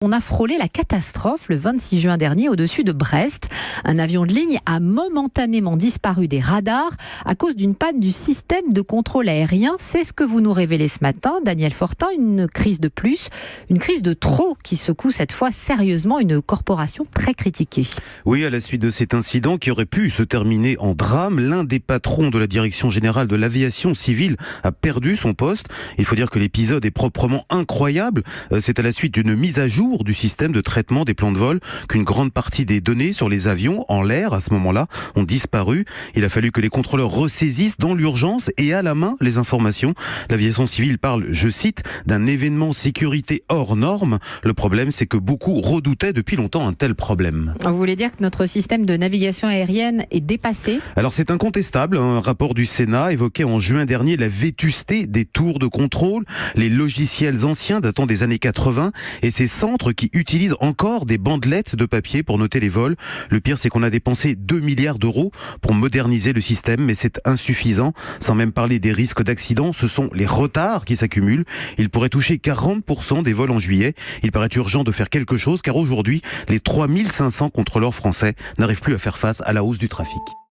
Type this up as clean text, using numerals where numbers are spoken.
On a frôlé la catastrophe le 26 juin dernier au-dessus de Brest. Un avion de ligne a momentanément disparu des radars à cause d'une panne du système de contrôle aérien. C'est ce que vous nous révélez ce matin, Daniel Fortin. Une crise de plus, une crise de trop qui secoue cette fois sérieusement une corporation très critiquée. Oui, à la suite de cet incident qui aurait pu se terminer en drame, l'un des patrons de la Direction générale de l'aviation civile a perdu son poste. Il faut dire que l'épisode est proprement incroyable. C'est à la suite d'une mise à jour du système de traitement des plans de vol qu'une grande partie des données sur les avions en l'air à ce moment-là ont disparu. Il a fallu que les contrôleurs ressaisissent dans l'urgence et à la main les informations. L'aviation civile parle, je cite, d'un événement sécurité hors norme. Le problème, c'est que beaucoup redoutaient depuis longtemps un tel problème. Vous voulez dire que notre système de navigation aérienne est dépassé ? Alors c'est incontestable. Un rapport du Sénat évoquait en juin dernier la vétusté des tours de contrôle, les logiciels anciens datant des années 80 et ces centres qui utilisent encore des bandelettes de papier pour noter les vols. Le pire, c'est qu'on a dépensé 2 milliards d'euros pour moderniser le système, mais c'est insuffisant. Sans même parler des risques d'accident, ce sont les retards qui s'accumulent. Ils pourraient toucher 40% des vols en juillet. Il paraît urgent de faire quelque chose, car aujourd'hui, les 3500 contrôleurs français n'arrivent plus à faire face à la hausse du trafic.